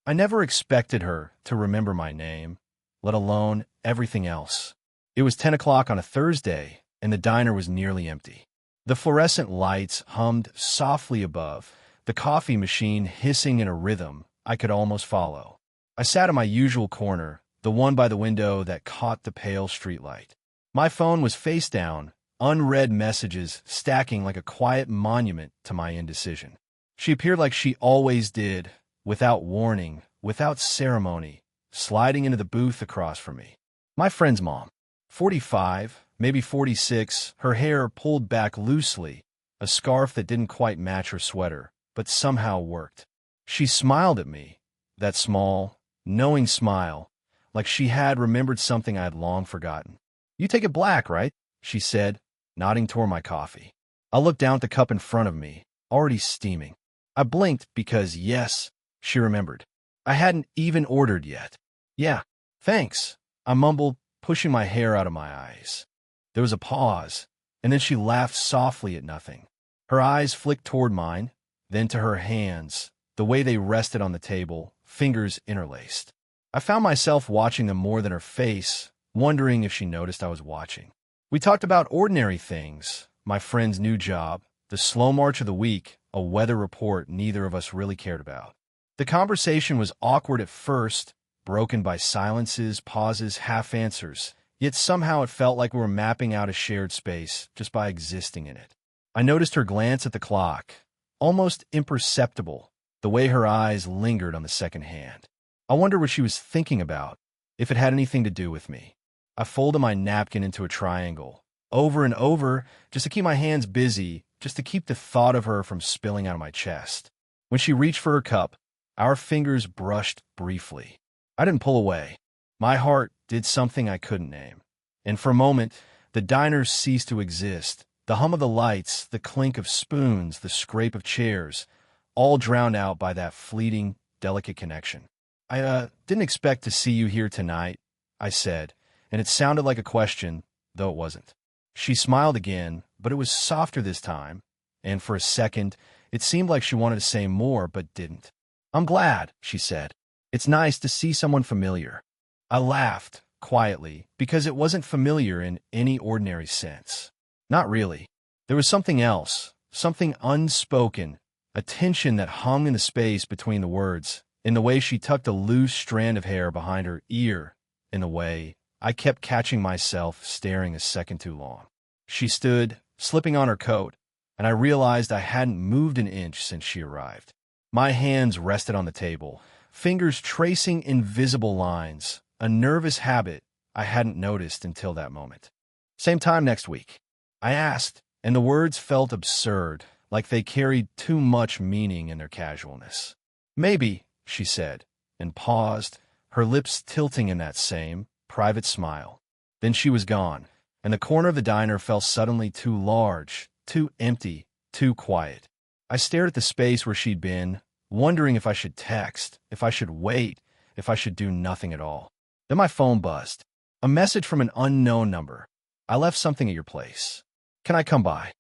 I never expected her to remember my name, let alone everything else. It was 10 o'clock on a Thursday, and the diner was nearly empty. The fluorescent lights hummed softly above, the coffee machine hissing in a rhythm I could almost follow. I sat in my usual corner, the one by the window that caught the pale streetlight. My phone was face down, unread messages stacking like a quiet monument to my indecision. She appeared like she always did, without warning, without ceremony, sliding into the booth across from me. My friend's mom, 45, maybe 46, her hair pulled back loosely, a scarf that didn't quite match her sweater, but somehow worked. She smiled at me, that small, knowing smile, like she had remembered something I had long forgotten. "You take it black, right?" she said, nodding toward my coffee. I looked down at the cup in front of me, already steaming. I blinked because, yes, she remembered. I hadn't even ordered yet. "Yeah, thanks," I mumbled, pushing my hair out of my eyes. There was a pause, and then she laughed softly at nothing. Her eyes flicked toward mine, then to her hands, the way they rested on the table, fingers interlaced. I found myself watching them more than her face, wondering if she noticed I was watching. We talked about ordinary things, my friend's new job, the slow march of the week, a weather report neither of us really cared about. The conversation was awkward at first, broken by silences, pauses, half-answers, yet somehow it felt like we were mapping out a shared space just by existing in it. I noticed her glance at the clock, almost imperceptible, the way her eyes lingered on the second hand. I wondered what she was thinking about, if it had anything to do with me. I folded my napkin into a triangle, over and over, just to keep my hands busy, just to keep the thought of her from spilling out of my chest. When she reached for her cup, our fingers brushed briefly. I didn't pull away. My heart did something I couldn't name. And for a moment, the diner ceased to exist. The hum of the lights, the clink of spoons, the scrape of chairs, all drowned out by that fleeting, delicate connection. "I didn't expect to see you here tonight," I said, and it sounded like a question, though it wasn't. She smiled again, but it was softer this time, and for a second, it seemed like she wanted to say more, but didn't. "I'm glad," she said. "It's nice to see someone familiar." I laughed, quietly, because it wasn't familiar in any ordinary sense. Not really. There was something else, something unspoken, a tension that hung in the space between the words, in the way she tucked a loose strand of hair behind her ear, in the way I kept catching myself staring a second too long. She stood, slipping on her coat, and I realized I hadn't moved an inch since she arrived. My hands rested on the table, fingers tracing invisible lines, a nervous habit I hadn't noticed until that moment. "Same time next week?" I asked, and the words felt absurd, like they carried too much meaning in their casualness. "Maybe," she said, and paused, her lips tilting in that same, private smile. Then she was gone, and the corner of the diner felt suddenly too large, too empty, too quiet. I stared at the space where she'd been, wondering if I should text, if I should wait, if I should do nothing at all. Then my phone buzzed. A message from an unknown number. "I left something at your place. Can I come by?"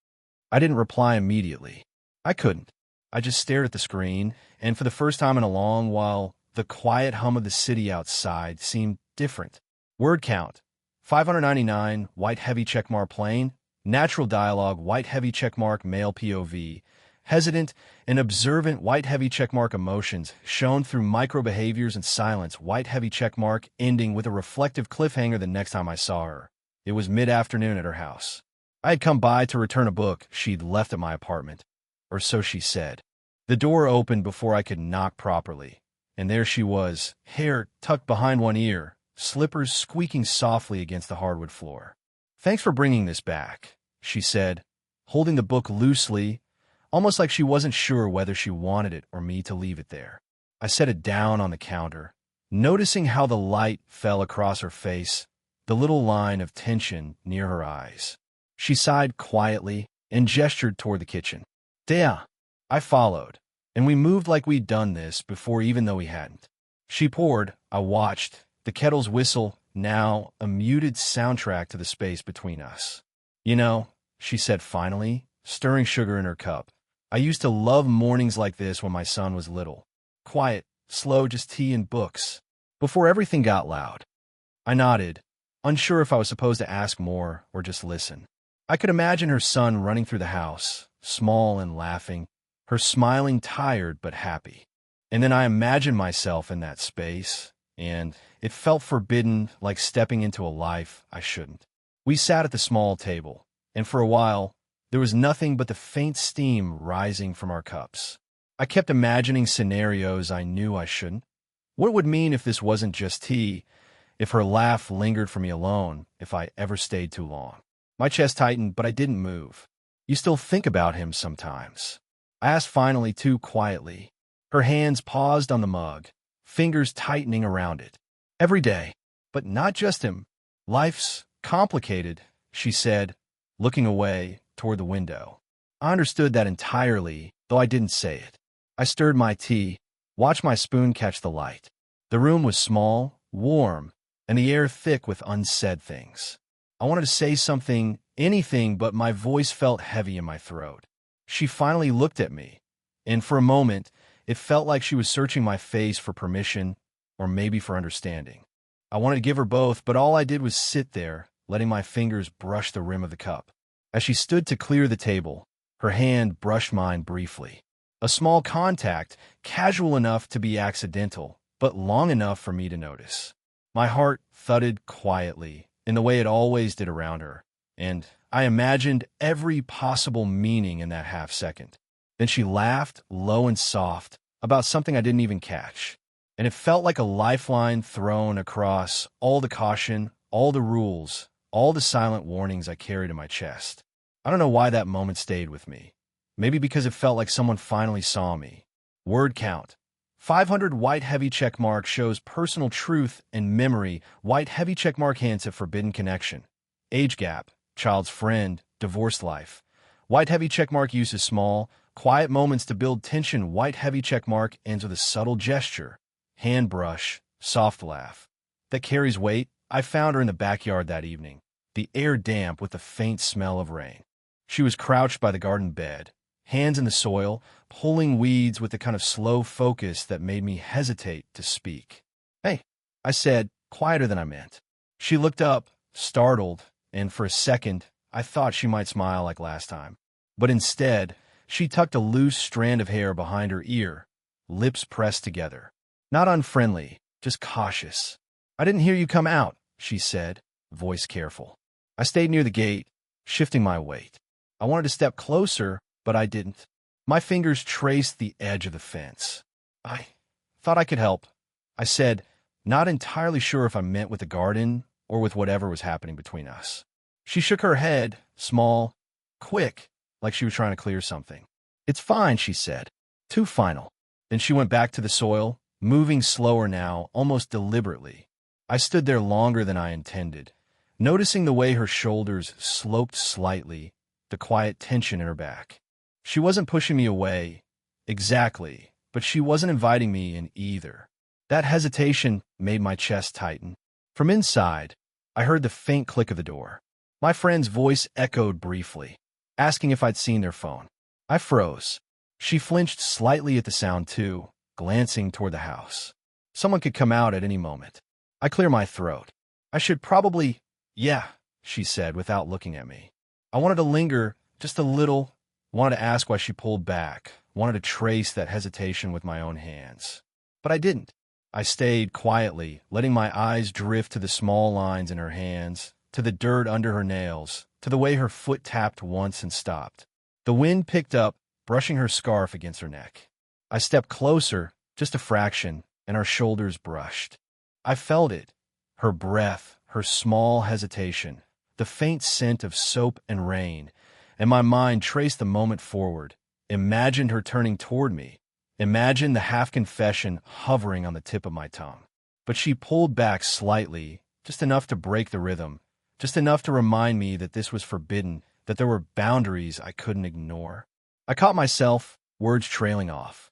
I didn't reply immediately. I couldn't. I just stared at the screen, and for the first time in a long while, the quiet hum of the city outside seemed different. Word count: 599, white heavy checkmark plain. Natural dialogue, white heavy checkmark male POV. Hesitant and observant, white heavy checkmark emotions shown through micro behaviors and silence, white heavy checkmark ending with a reflective cliffhanger the next time I saw her. It was mid-afternoon at her house. I had come by to return a book she'd left at my apartment, or so she said. The door opened before I could knock properly, and there she was, hair tucked behind one ear, slippers squeaking softly against the hardwood floor. "Thanks for bringing this back," she said, holding the book loosely, almost like she wasn't sure whether she wanted it or me to leave it there. I set it down on the counter, noticing how the light fell across her face, the little line of tension near her eyes. She sighed quietly and gestured toward the kitchen. "Dea." I followed, and we moved like we'd done this before even though we hadn't. She poured, I watched, the kettle's whistle, now a muted soundtrack to the space between us. "You know," she said finally, stirring sugar in her cup, "I used to love mornings like this when my son was little. Quiet, slow, just tea and books. Before everything got loud, I nodded, unsure if I was supposed to ask more or just listen. I could imagine her son running through the house, small and laughing, her smiling, tired but happy. And then I imagined myself in that space, and it felt forbidden, like stepping into a life I shouldn't. We sat at the small table, and for a while, there was nothing but the faint steam rising from our cups. I kept imagining scenarios I knew I shouldn't. What it would mean if this wasn't just tea, if her laugh lingered for me alone, if I ever stayed too long. My chest tightened, but I didn't move. You still think about him sometimes? I asked finally, too quietly. Her hands paused on the mug, fingers tightening around it. Every day, but not just him. Life's complicated, she said, looking away toward the window. I understood that entirely, though I didn't say it. I stirred my tea, watched my spoon catch the light. The room was small, warm, and the air thick with unsaid things. I wanted to say something, anything, but my voice felt heavy in my throat. She finally looked at me, and for a moment, it felt like she was searching my face for permission, or maybe for understanding. I wanted to give her both, but all I did was sit there, letting my fingers brush the rim of the cup. As she stood to clear the table, her hand brushed mine briefly. A small contact, casual enough to be accidental, but long enough for me to notice. My heart thudded quietly, in the way it always did around her, and I imagined every possible meaning in that half-second. Then she laughed, low and soft, about something I didn't even catch, and it felt like a lifeline thrown across all the caution, all the rules, all the silent warnings I carried in my chest. I don't know why that moment stayed with me. Maybe because it felt like someone finally saw me. Word count. 500 white heavy checkmark shows personal truth and memory. White heavy checkmark hints at forbidden connection. Age gap. Child's friend. Divorced life. White heavy checkmark uses small, quiet moments to build tension. White heavy checkmark ends with a subtle gesture. Hand brush. Soft laugh. That carries weight. I found her in the backyard that evening. The air damp with the faint smell of rain. She was crouched by the garden bed, hands in the soil, pulling weeds with the kind of slow focus that made me hesitate to speak. "Hey," I said, quieter than I meant. She looked up, startled, and for a second, I thought she might smile like last time. But instead, she tucked a loose strand of hair behind her ear, lips pressed together. Not unfriendly, just cautious. "I didn't hear you come out," she said, voice careful. I stayed near the gate, shifting my weight. I wanted to step closer, but I didn't. My fingers traced the edge of the fence. "I thought I could help," I said, not entirely sure if I meant with the garden or with whatever was happening between us. She shook her head, small, quick, like she was trying to clear something. "It's fine," she said. Too final. Then she went back to the soil, moving slower now, almost deliberately. I stood there longer than I intended, noticing the way her shoulders sloped slightly, the quiet tension in her back. She wasn't pushing me away, exactly, but she wasn't inviting me in either. That hesitation made my chest tighten. From inside, I heard the faint click of the door. My friend's voice echoed briefly, asking if I'd seen their phone. I froze. She flinched slightly at the sound too, glancing toward the house. Someone could come out at any moment. I cleared my throat. "I should probably—" "Yeah," she said without looking at me. I wanted to linger just a little, wanted to ask why she pulled back, wanted to trace that hesitation with my own hands. But I didn't. I stayed quietly, letting my eyes drift to the small lines in her hands, to the dirt under her nails, to the way her foot tapped once and stopped. The wind picked up, brushing her scarf against her neck. I stepped closer, just a fraction, and our shoulders brushed. I felt it, her breath, her small hesitation, the faint scent of soap and rain, and my mind traced the moment forward, imagined her turning toward me, imagined the half-confession hovering on the tip of my tongue. But she pulled back slightly, just enough to break the rhythm, just enough to remind me that this was forbidden, that there were boundaries I couldn't ignore. I caught myself, words trailing off.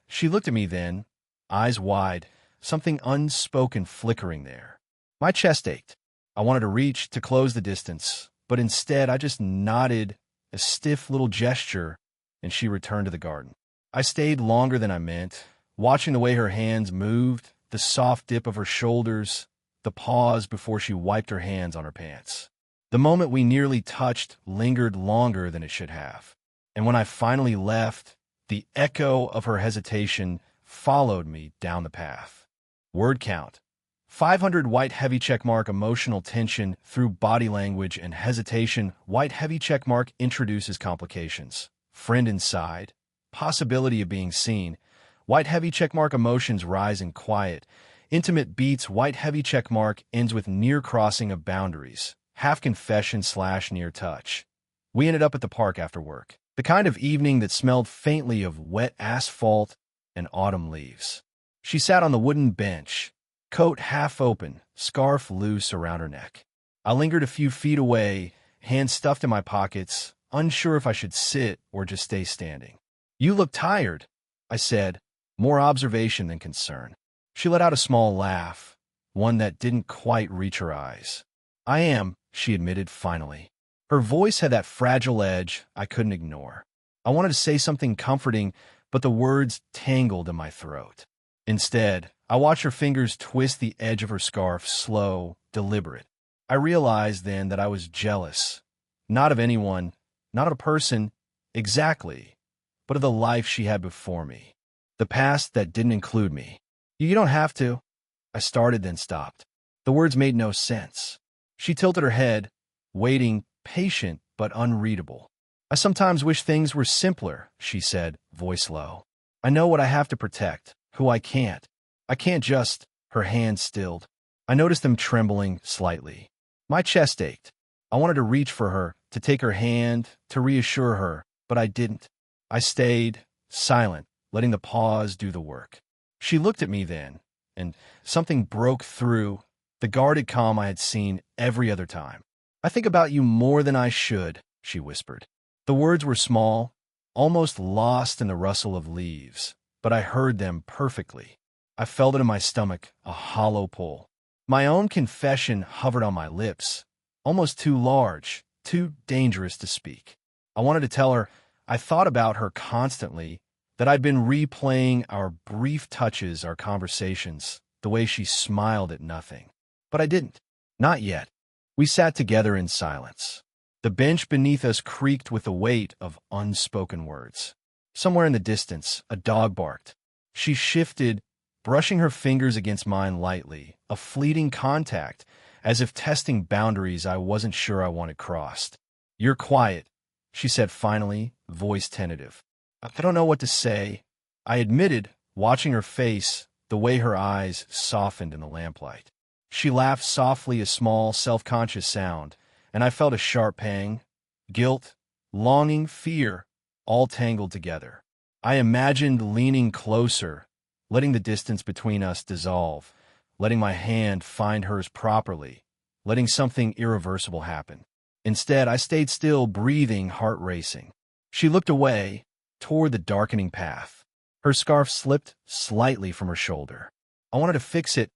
She looked at me then, eyes wide, something unspoken flickering there. My chest ached. I wanted to reach, to close the distance, but instead I just nodded, a stiff little gesture, and she returned to the garden. I stayed longer than I meant, watching the way her hands moved, the soft dip of her shoulders, the pause before she wiped her hands on her pants. The moment we nearly touched lingered longer than it should have. And when I finally left, the echo of her hesitation followed me down the path. Word count: 500. White heavy checkmark. Emotional tension through body language and hesitation. White heavy checkmark introduces complications. Friend inside. Possibility of being seen. White heavy checkmark. Emotions rise in quiet. Intimate beats. White heavy checkmark ends with near crossing of boundaries. Half confession / near touch. We ended up at the park after work. The kind of evening that smelled faintly of wet asphalt and autumn leaves. She sat on the wooden bench, coat half open, scarf loose around her neck. I lingered a few feet away, hands stuffed in my pockets, unsure if I should sit or just stay standing. "You look tired," I said, more observation than concern. She let out a small laugh, one that didn't quite reach her eyes. "I am," she admitted finally. Her voice had that fragile edge I couldn't ignore. I wanted to say something comforting, but the words tangled in my throat. Instead, I watched her fingers twist the edge of her scarf, slow, deliberate. I realized then that I was jealous, not of anyone, not of a person, exactly, but of the life she had before me. The past that didn't include me. "You don't have to," I started, then stopped. The words made no sense. She tilted her head, waiting, patient but unreadable. "I sometimes wish things were simpler," she said, voice low. "I know what I have to protect, who I can't. I can't just—" Her hands stilled. I noticed them trembling slightly. My chest ached. I wanted to reach for her, to take her hand, to reassure her, but I didn't. I stayed, silent, letting the pause do the work. She looked at me then, and something broke through, the guarded calm I had seen every other time. "I think about you more than I should," she whispered. The words were small, almost lost in the rustle of leaves, but I heard them perfectly. I felt it in my stomach, a hollow pull. My own confession hovered on my lips, almost too large, too dangerous to speak. I wanted to tell her I thought about her constantly, that I'd been replaying our brief touches, our conversations, the way she smiled at nothing. But I didn't. Not yet. We sat together in silence. The bench beneath us creaked with the weight of unspoken words. Somewhere in the distance, a dog barked. She shifted, brushing her fingers against mine lightly, a fleeting contact, as if testing boundaries I wasn't sure I wanted crossed. "You're quiet," she said finally, voice tentative. "I don't know what to say," I admitted, watching her face, the way her eyes softened in the lamplight. She laughed softly, a small, self-conscious sound, and I felt a sharp pang. Guilt, longing, fear, all tangled together. I imagined leaning closer, letting the distance between us dissolve, letting my hand find hers properly, letting something irreversible happen. Instead, I stayed still, breathing, heart racing. She looked away, toward the darkening path. Her scarf slipped slightly from her shoulder. I wanted to fix it,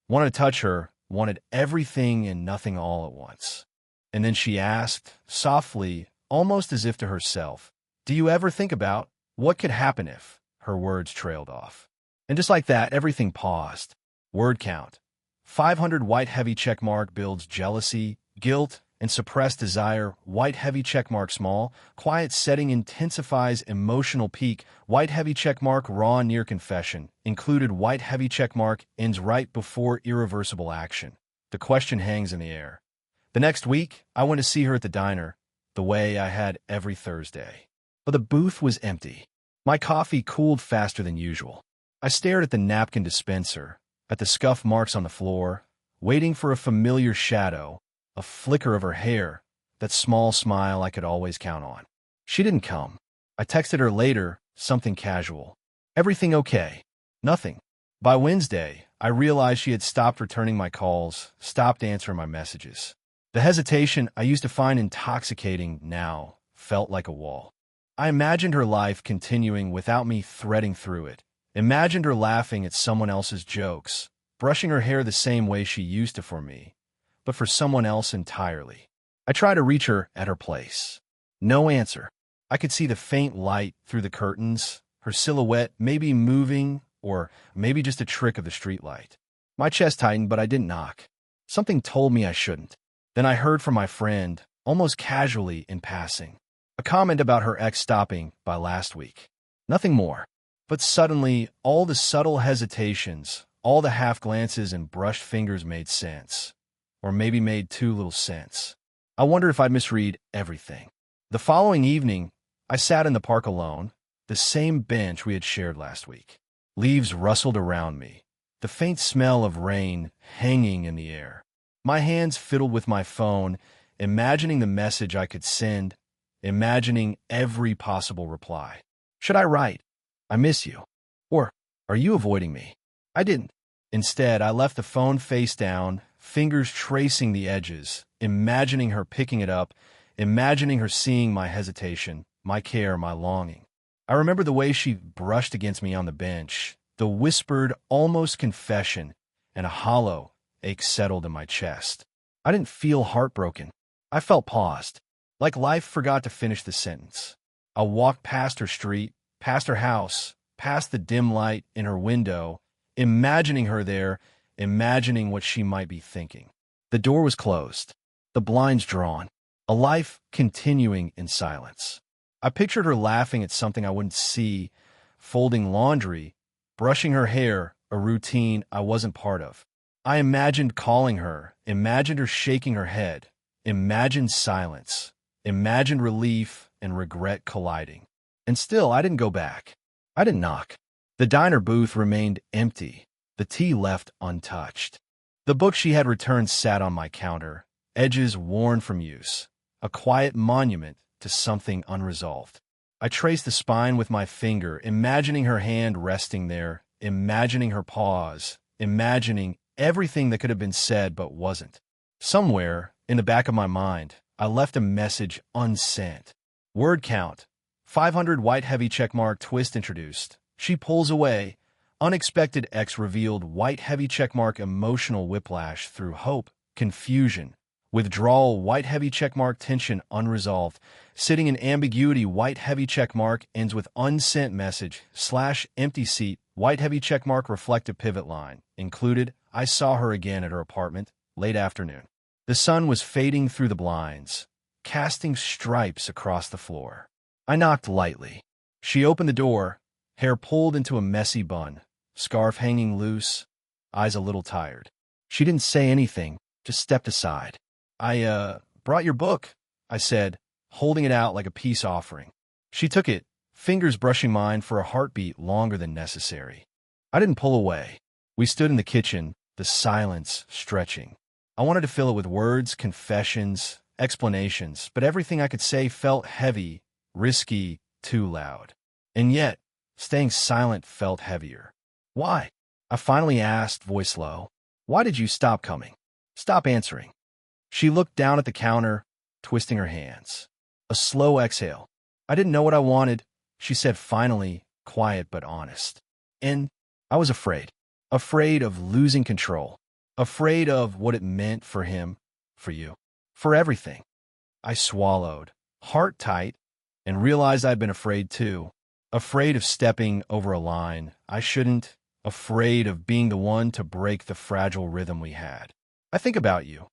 wanted to touch her, wanted everything and nothing all at once. And then she asked, softly, almost as if to herself, "Do you ever think about what could happen if?" Her words trailed off. And just like that, everything paused. Word count: 500. White heavy checkmark builds jealousy, guilt, and suppressed desire. White heavy checkmark small. Quiet setting intensifies emotional peak. White heavy checkmark raw near confession. Included white heavy checkmark ends right before irreversible action. The question hangs in the air. The next week, I went to see her at the diner, the way I had every Thursday. But the booth was empty. My coffee cooled faster than usual. I stared at the napkin dispenser, at the scuff marks on the floor, waiting for a familiar shadow, a flicker of her hair, that small smile I could always count on. She didn't come. I texted her later, something casual. "Everything okay?" Nothing. By Wednesday, I realized she had stopped returning my calls, stopped answering my messages. The hesitation I used to find intoxicating now felt like a wall. I imagined her life continuing without me threading through it. Imagined her laughing at someone else's jokes, brushing her hair the same way she used to for me, but for someone else entirely. I tried to reach her at her place. No answer. I could see the faint light through the curtains, her silhouette maybe moving, or maybe just a trick of the streetlight. My chest tightened, but I didn't knock. Something told me I shouldn't. Then I heard from my friend, almost casually in passing, a comment about her ex stopping by last week. Nothing more. But suddenly, all the subtle hesitations, all the half-glances and brushed fingers made sense. Or maybe made too little sense. I wonder if I'd misread everything. The following evening, I sat in the park alone, the same bench we had shared last week. Leaves rustled around me, the faint smell of rain hanging in the air. My hands fiddled with my phone, imagining the message I could send, imagining every possible reply. Should I write, "I miss you"? Or, "Are you avoiding me?" I didn't. Instead, I left the phone face down, fingers tracing the edges, imagining her picking it up, imagining her seeing my hesitation, my care, my longing. I remember the way she brushed against me on the bench, the whispered, almost confession, and a hollow ache settled in my chest. I didn't feel heartbroken. I felt paused, like life forgot to finish the sentence. I walked past her street, past her house, past the dim light in her window, imagining her there, imagining what she might be thinking. The door was closed, the blinds drawn, a life continuing in silence. I pictured her laughing at something I wouldn't see, folding laundry, brushing her hair, a routine I wasn't part of. I imagined calling her, imagined her shaking her head, imagined silence, imagined relief and regret colliding. And still, I didn't go back. I didn't knock. The diner booth remained empty, the tea left untouched. The book she had returned sat on my counter, edges worn from use, a quiet monument to something unresolved. I traced the spine with my finger, imagining her hand resting there, imagining her pause, imagining everything that could have been said but wasn't. Somewhere, in the back of my mind, I left a message unsent. Word count, 500 white heavy checkmark twist introduced. She pulls away. Unexpected X revealed white heavy checkmark emotional whiplash through hope, confusion. Withdrawal white heavy checkmark tension unresolved. Sitting in ambiguity white heavy checkmark ends with unsent message / empty seat white heavy checkmark reflective pivot line. Included, I saw her again at her apartment, late afternoon. The sun was fading through the blinds, casting stripes across the floor. I knocked lightly. She opened the door, hair pulled into a messy bun, scarf hanging loose, eyes a little tired. She didn't say anything, just stepped aside. I brought your book," I said, holding it out like a peace offering. She took it, fingers brushing mine for a heartbeat longer than necessary. I didn't pull away. We stood in the kitchen, the silence stretching. I wanted to fill it with words, confessions, explanations, but everything I could say felt heavy, risky, too loud. And yet, staying silent felt heavier. "Why?" I finally asked, voice low. "Why did you stop coming? Stop answering?" She looked down at the counter, twisting her hands. A slow exhale. "I didn't know what I wanted," she said finally, quiet but honest. And I was afraid. Afraid of losing control. Afraid of what it meant for him, for you, for everything. I swallowed, heart tight, and realized I'd been afraid too. Afraid of stepping over a line I shouldn't. Afraid of being the one to break the fragile rhythm we had. "I think about you,"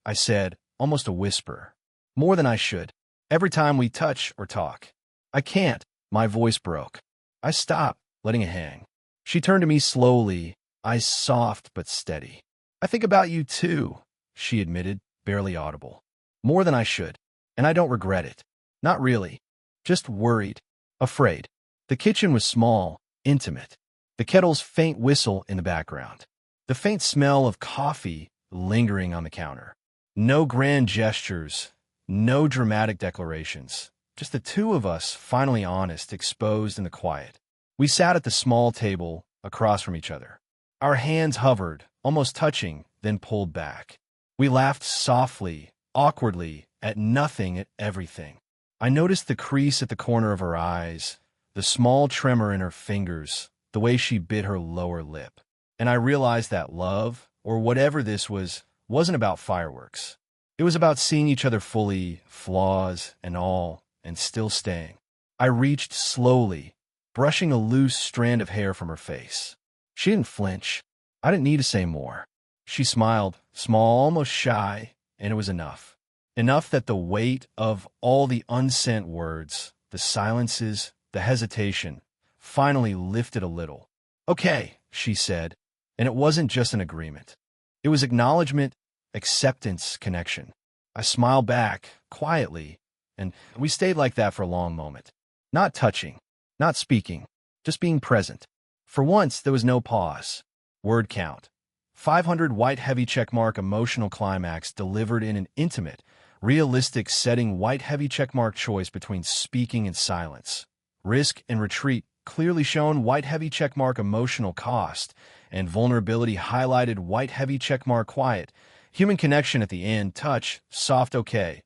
I said, almost a whisper. "More than I should. Every time we touch or talk." "I can't." My voice broke. I stopped, letting it hang. She turned to me slowly, eyes soft but steady. "I think about you too," she admitted, barely audible. "More than I should. And I don't regret it. Not really. Just worried. Afraid." The kitchen was small, intimate. The kettle's faint whistle in the background. The faint smell of coffee lingering on the counter. No grand gestures, no dramatic declarations. Just the two of us, finally honest, exposed in the quiet. We sat at the small table across from each other. Our hands hovered, almost touching, then pulled back. We laughed softly, awkwardly, at nothing, at everything. I noticed the crease at the corner of her eyes, the small tremor in her fingers, the way she bit her lower lip. And I realized that love, or whatever this was, wasn't about fireworks. It was about seeing each other fully, flaws and all, and still staying. I reached slowly, brushing a loose strand of hair from her face. She didn't flinch. I didn't need to say more. She smiled, small, almost shy, and it was enough. Enough that the weight of all the unsent words, the silences, the hesitation, finally lifted a little. Okay, she said, and it wasn't just an agreement. It was acknowledgement, acceptance, connection. I smiled back, quietly, and we stayed like that for a long moment. Not touching, not speaking, just being present. For once, there was no pause. Word count. 500 white heavy checkmark emotional climax delivered in an intimate, realistic setting white heavy checkmark choice between speaking and silence. Risk and retreat clearly shown white heavy checkmark emotional cost, and vulnerability highlighted white heavy checkmark quiet. Human connection at the end, touch, soft okay.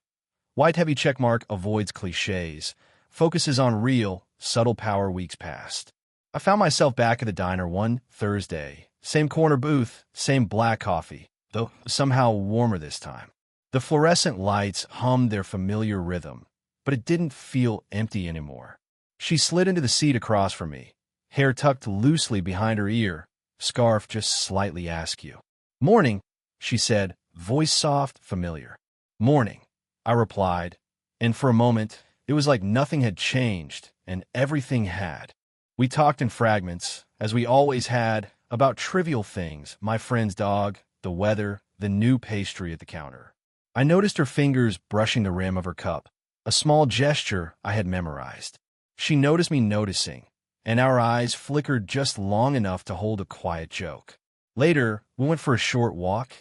White heavy checkmark avoids cliches, focuses on real, subtle power weeks past. I found myself back at the diner one Thursday. Same corner booth, same black coffee, though somehow warmer this time. The fluorescent lights hummed their familiar rhythm, but it didn't feel empty anymore. She slid into the seat across from me, hair tucked loosely behind her ear, scarf just slightly askew. Morning, she said, voice soft, familiar. Morning, I replied, and for a moment, it was like nothing had changed and everything had. We talked in fragments, as we always had, about trivial things, my friend's dog, the weather, the new pastry at the counter. I noticed her fingers brushing the rim of her cup, a small gesture I had memorized. She noticed me noticing, and our eyes flickered just long enough to hold a quiet joke. Later, we went for a short walk,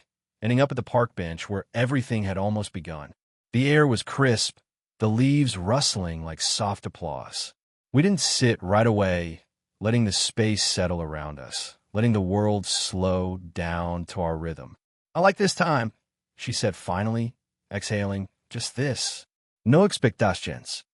ending up at the park bench where everything had almost begun. The air was crisp, the leaves rustling like soft applause. We didn't sit right away, letting the space settle around us, letting the world slow down to our rhythm. I like this time, she said finally, exhaling, just this. No expectations.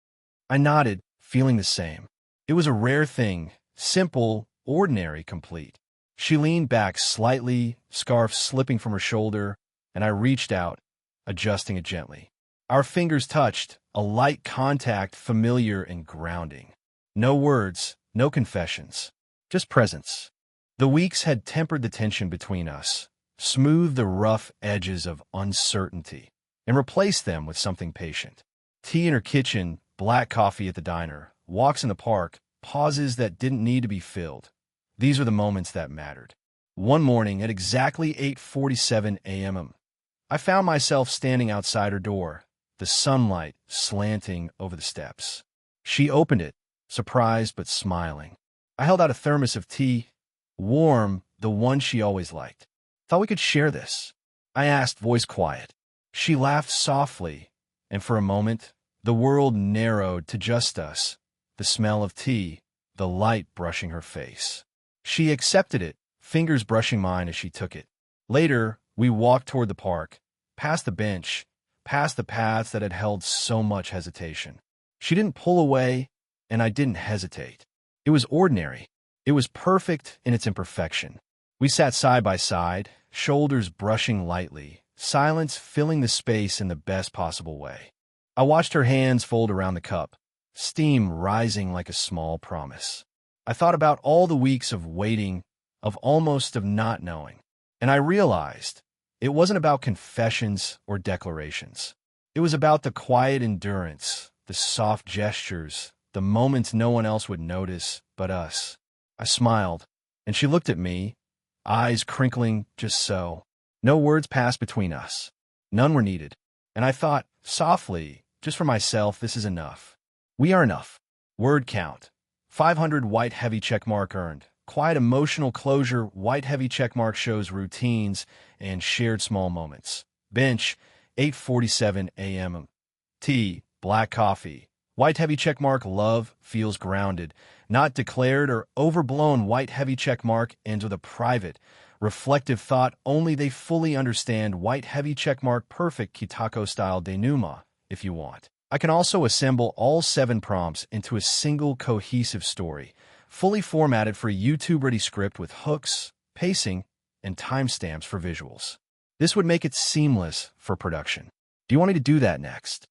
I nodded, feeling the same. It was a rare thing, simple, ordinary, complete. She leaned back slightly, scarf slipping from her shoulder, and I reached out, adjusting it gently. Our fingers touched, a light contact, familiar and grounding. No words, no confessions, just presence. The weeks had tempered the tension between us, smoothed the rough edges of uncertainty, and replaced them with something patient. Tea in her kitchen, black coffee at the diner, walks in the park, pauses that didn't need to be filled. These were the moments that mattered. One morning at exactly 8:47 a.m., I found myself standing outside her door, the sunlight slanting over the steps. She opened it, surprised but smiling. I held out a thermos of tea, warm, the one she always liked. Thought we could share this, I asked, voice quiet. She laughed softly, and for a moment, the world narrowed to just us, the smell of tea, the light brushing her face. She accepted it, fingers brushing mine as she took it. Later, we walked toward the park, past the bench, past the paths that had held so much hesitation. She didn't pull away, and I didn't hesitate. It was ordinary. It was perfect in its imperfection. We sat side by side, shoulders brushing lightly, silence filling the space in the best possible way. I watched her hands fold around the cup, steam rising like a small promise. I thought about all the weeks of waiting, of not knowing, and I realized it wasn't about confessions or declarations. It was about the quiet endurance, the soft gestures, the moments no one else would notice but us. I smiled, and she looked at me, eyes crinkling just so. No words passed between us. None were needed. And I thought, softly, just for myself, this is enough. We are enough. Word count. 500 white heavy checkmark earned. Quiet emotional closure, white heavy checkmark shows routines and shared small moments. Bench, 8:47 a.m. Tea, black coffee. White heavy checkmark love feels grounded, not declared or overblown. White heavy checkmark ends with a private, reflective thought only they fully understand. White heavy checkmark perfect Kitako style denouement, if you want. I can also assemble all 7 prompts into a single cohesive story, fully formatted for a YouTube-ready script with hooks, pacing, and timestamps for visuals. This would make it seamless for production. Do you want me to do that next?